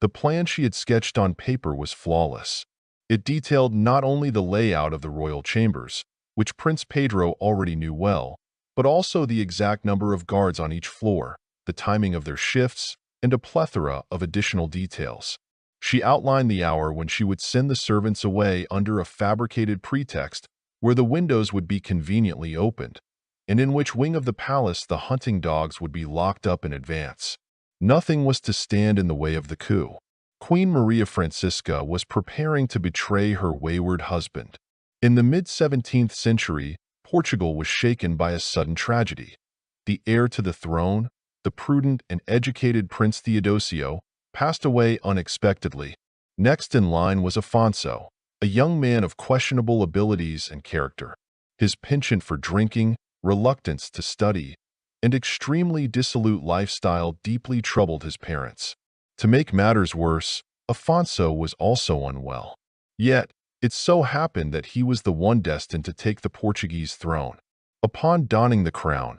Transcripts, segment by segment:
The plan she had sketched on paper was flawless. It detailed not only the layout of the royal chambers, which Prince Pedro already knew well, but also the exact number of guards on each floor, the timing of their shifts, and a plethora of additional details. She outlined the hour when she would send the servants away under a fabricated pretext where the windows would be conveniently opened, and in which wing of the palace the hunting dogs would be locked up in advance. Nothing was to stand in the way of the coup. Queen Maria Francisca was preparing to betray her wayward husband. In the mid-17th century, Portugal was shaken by a sudden tragedy. The heir to the throne, the prudent and educated Prince Theodosio, passed away unexpectedly. Next in line was Afonso, a young man of questionable abilities and character. His penchant for drinking, reluctance to study, and extremely dissolute lifestyle deeply troubled his parents. To make matters worse, Afonso was also unwell. Yet, it so happened that he was the one destined to take the Portuguese throne. Upon donning the crown,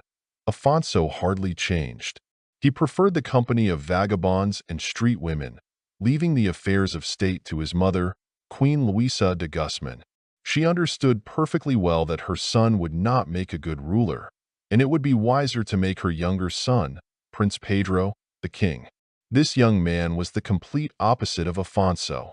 Afonso hardly changed. He preferred the company of vagabonds and street women, leaving the affairs of state to his mother, Queen Luisa de Guzman. She understood perfectly well that her son would not make a good ruler, and it would be wiser to make her younger son, Prince Pedro, the king. This young man was the complete opposite of Afonso.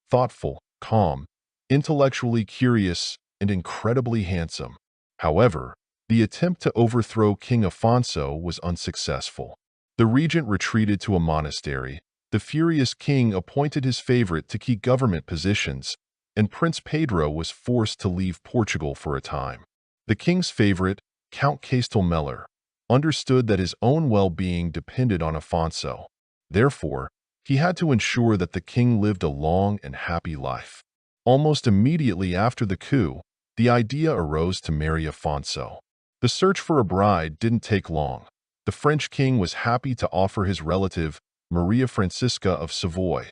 Thoughtful, calm, intellectually curious, and incredibly handsome. However, the attempt to overthrow King Afonso was unsuccessful. The regent retreated to a monastery, the furious king appointed his favorite to key government positions, and Prince Pedro was forced to leave Portugal for a time. The king's favorite, Count Castelmellar, understood that his own well-being depended on Afonso. Therefore, he had to ensure that the king lived a long and happy life. Almost immediately after the coup, the idea arose to marry Afonso. The search for a bride didn't take long. The French king was happy to offer his relative, Maria Francisca of Savoy,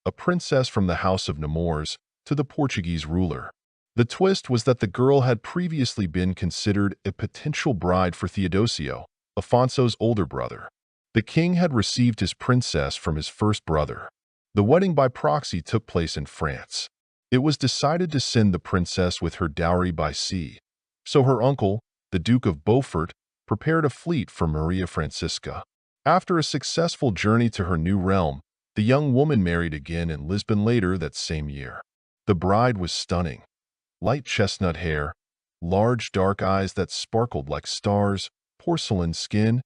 a princess from the House of Nemours, to the Portuguese ruler. The twist was that the girl had previously been considered a potential bride for Theodosio, Afonso's older brother. The king had received his princess from his first brother. The wedding by proxy took place in France. It was decided to send the princess with her dowry by sea, so her uncle, the Duke of Beaufort, prepared a fleet for Maria Francisca. After a successful journey to her new realm, the young woman married again in Lisbon later that same year. The bride was stunning. Light chestnut hair, large dark eyes that sparkled like stars, porcelain skin,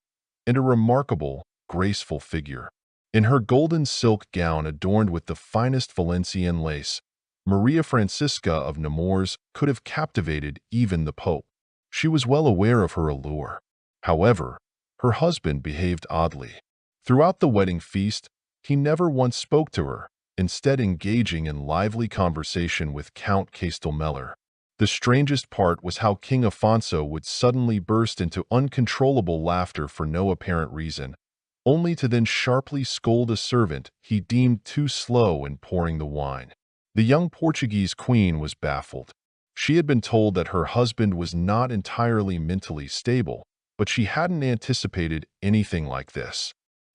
and a remarkable, graceful figure. In her golden silk gown adorned with the finest Valenciennes lace, Maria Francisca of Nemours could have captivated even the Pope. She was well aware of her allure. However, her husband behaved oddly. Throughout the wedding feast, he never once spoke to her, instead engaging in lively conversation with Count Castelmellar. The strangest part was how King Afonso would suddenly burst into uncontrollable laughter for no apparent reason, only to then sharply scold a servant he deemed too slow in pouring the wine. The young Portuguese queen was baffled. She had been told that her husband was not entirely mentally stable, but she hadn't anticipated anything like this.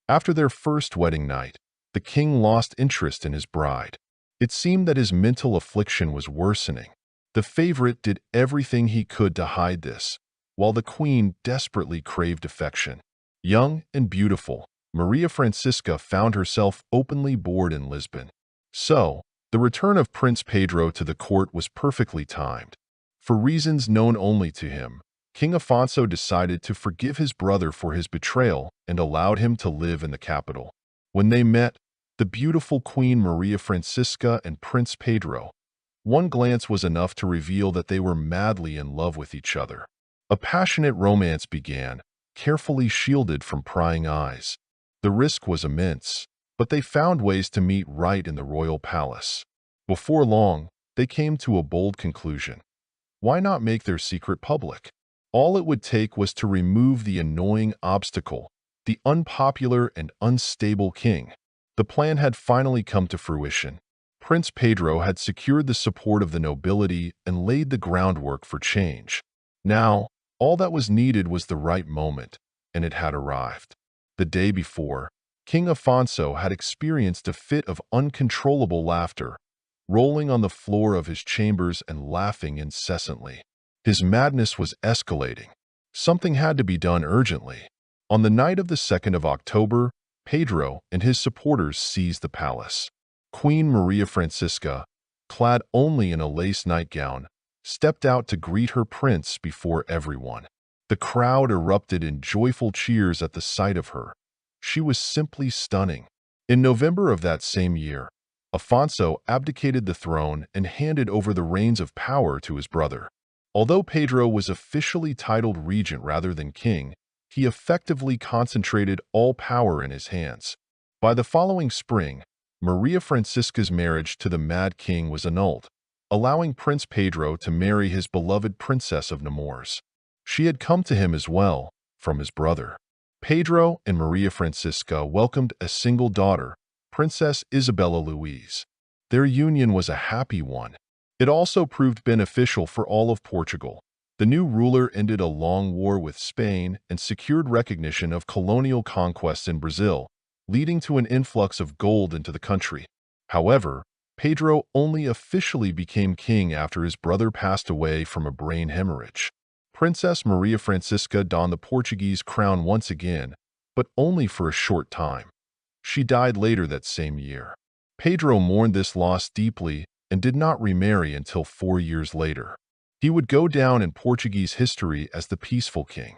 After their first wedding night, the king lost interest in his bride. It seemed that his mental affliction was worsening. The favorite did everything he could to hide this, while the queen desperately craved affection. Young and beautiful, Maria Francisca found herself openly bored in Lisbon. So, the return of Prince Pedro to the court was perfectly timed. For reasons known only to him, King Afonso decided to forgive his brother for his betrayal and allowed him to live in the capital. When they met, the beautiful Queen Maria Francisca and Prince Pedro, one glance was enough to reveal that they were madly in love with each other. A passionate romance began, carefully shielded from prying eyes. The risk was immense, but they found ways to meet right in the royal palace. Before long, they came to a bold conclusion. Why not make their secret public? All it would take was to remove the annoying obstacle, the unpopular and unstable king. The plan had finally come to fruition. Prince Pedro had secured the support of the nobility and laid the groundwork for change. Now, all that was needed was the right moment, and it had arrived. The day before, King Afonso had experienced a fit of uncontrollable laughter, rolling on the floor of his chambers and laughing incessantly. His madness was escalating. Something had to be done urgently. On the night of the 2nd of October, Pedro and his supporters seized the palace. Queen Maria Francisca, clad only in a lace nightgown, stepped out to greet her prince before everyone. The crowd erupted in joyful cheers at the sight of her. She was simply stunning. In November of that same year, Afonso abdicated the throne and handed over the reins of power to his brother. Although Pedro was officially titled regent rather than king, he effectively concentrated all power in his hands. By the following spring, Maria Francisca's marriage to the Mad King was annulled, allowing Prince Pedro to marry his beloved Princess of Nemours. She had come to him as well, from his brother. Pedro and Maria Francisca welcomed a single daughter, Princess Isabella Louise. Their union was a happy one. It also proved beneficial for all of Portugal. The new ruler ended a long war with Spain and secured recognition of colonial conquests in Brazil, leading to an influx of gold into the country. However, Pedro only officially became king after his brother passed away from a brain hemorrhage. Princess Maria Francisca donned the Portuguese crown once again, but only for a short time. She died later that same year. Pedro mourned this loss deeply and did not remarry until 4 years later. He would go down in Portuguese history as the peaceful king.